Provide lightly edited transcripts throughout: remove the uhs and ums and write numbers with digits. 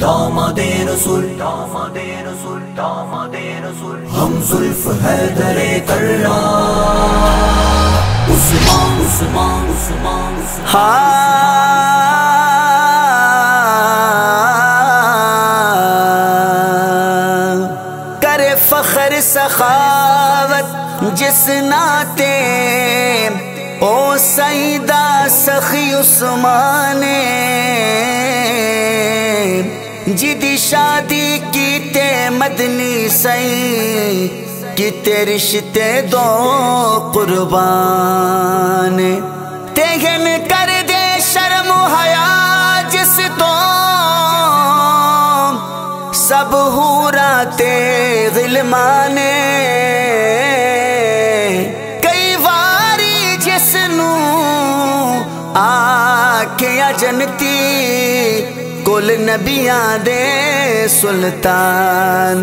داماد رسول داماد رسول داماد رسول ہم زلف حیدر کرار عثمان عثمان عثمان کرے فخر سخاوت جس ناتے او سیدہ سخی عثمان جدی شادی کیتے مدنی سئی کیتے رشتے دو قربان تیغن کر دے شرم و حیا جس تو سب حوراتے غلمان کئی واری جس نو آکھیا جنتی کل نبیاں دے سلطان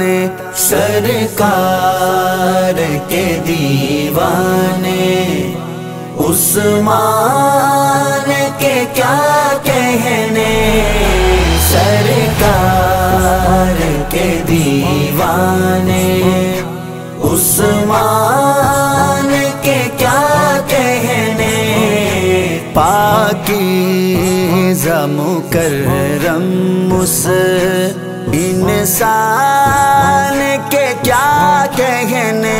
سرکار کے دیوانے عثمان کے کیا کہنے سرکار کے دیوانے عثمان کے کیا کہنے پاکیزہ مکرم اس انسان کے کیا کہنے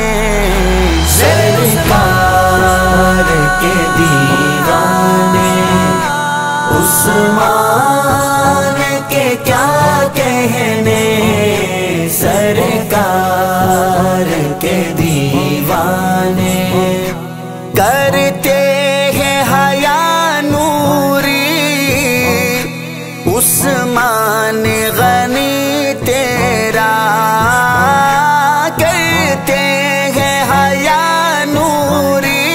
سرکار کے دیوانے عثمان کے کیا کہنے سرکار کے دیوانے کرتے ہیں حیا نوری عثمان غنی تیرا کرتے ہیں حیا نوری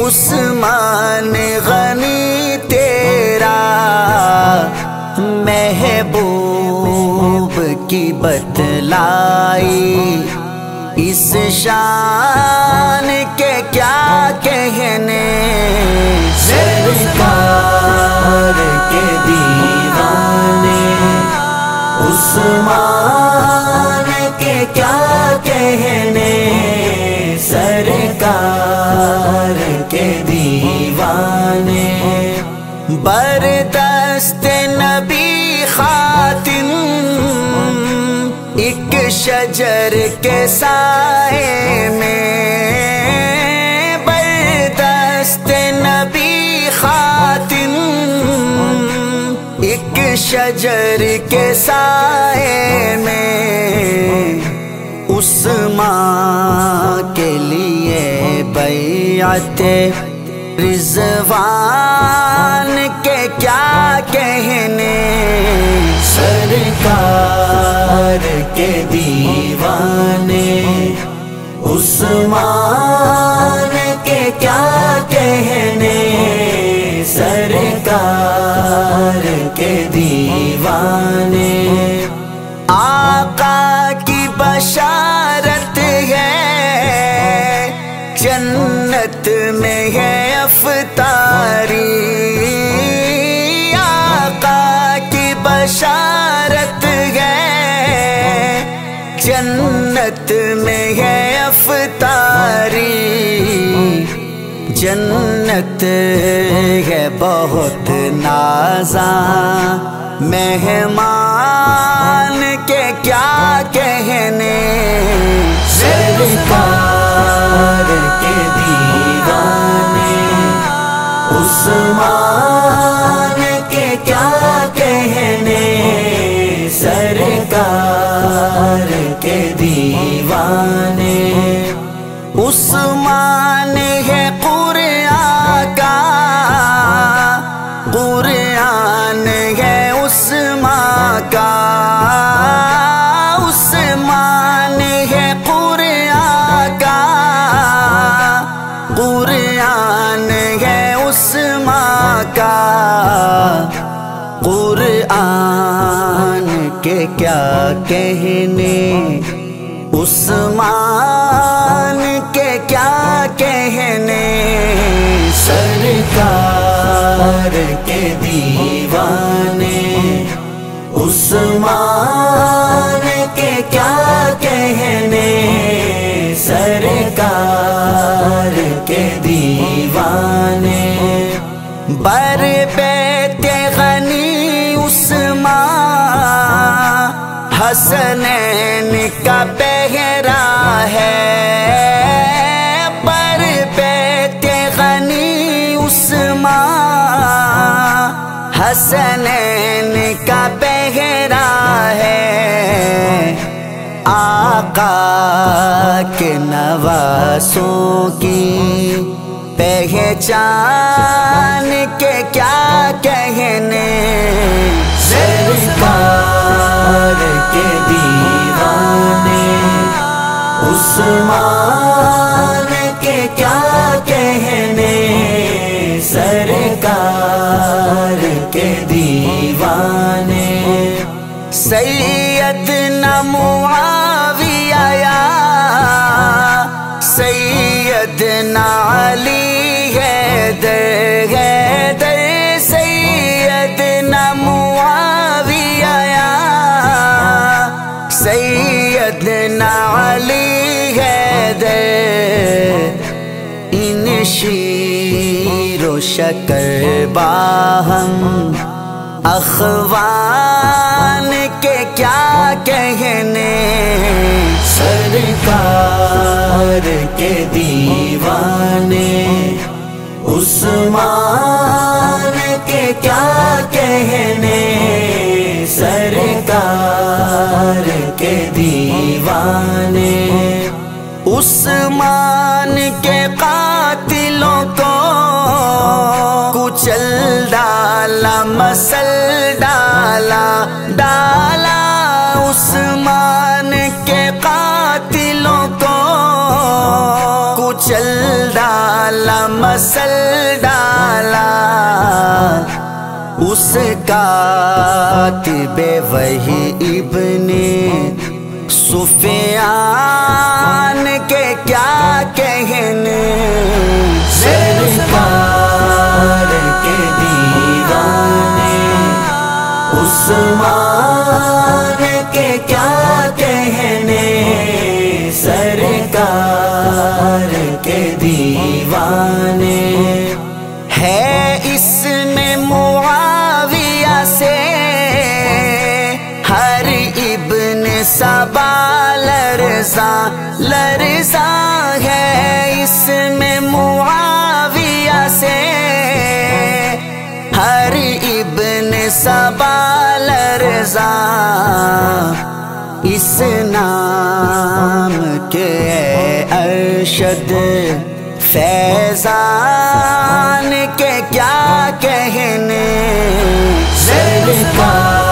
عثمان غنی تیرا محبوب کی بتلائی اس شان کے کیا کہنے سرکار کے دیوانے عثمان کے کیا کہنے سرکار کے دیوانے بردست نبی خاتم ایک شجر کے سائے میں بردست نبی خاتم ایک شجر کے سائے میں عثمان کے لیے بیعت رضوان کے کیا کہنے سرکار کے دیوانے عثمان کے کیا کہنے سرکار کے دیوانے آقا کی بشارت ہے جنت میں ہے افطاری آقا کی بشارت ہے جنت میں ہے افطاری جنت ہے بہت نازاں مہمان کے کیا کہنے سرکار کے دیوانے عثمان کے کیا کہنے سرکار کے دیوانے عثمان ہے قرآن کا قرآن ہے عثمان کا عثمان ہے قرآن کا قرآن ہے عثمان کا قرآن کے کیا کہنے عثمان کے کیا کہنے سرکار کے دیوانے عثمان کے کیا کہنے، سرکار کے دیوانے، بر بیت غنی عثمان حسنین کا پہرا ہے، بر بیت غنی عثمان حسنین کا پہرا ہے، آقا کے نواسوں کی پہچان کے کیا کہنے، سرکار کے دیوانے عثمان کے کیا کہنے، سرکار کے دیوانے، سیدنا معاویہ یا سیدنا علی حیدر، سیدنا معاویہ یا سیدنا علی حیدر، ان شیر و شکر باہم اخوان کے کیا کہنے، سرکار کے دیوانے عثمان کے کیا کہنے، سرکار کے دیوانے، عثمان کے قاتلوں کو کچل ڈالا، مسل ڈالا، عثمان کے قاتلوں کو کچل ڈالا، مسل ڈالا، اس کاتب وحی ابن سفیان کے کیا کہنے، سرکار کے دیوانے عثمان کے کیا کہنے، سرکار کے دیوانے، ہے اس میں معاویہ سے ہر ابن سبا لرزاں لرزاں ہے، اس میں معاویہ سے ہر ابن سبا لرزاں، اس نام کے ارشد فیضان کے کیا کہنے، سرکار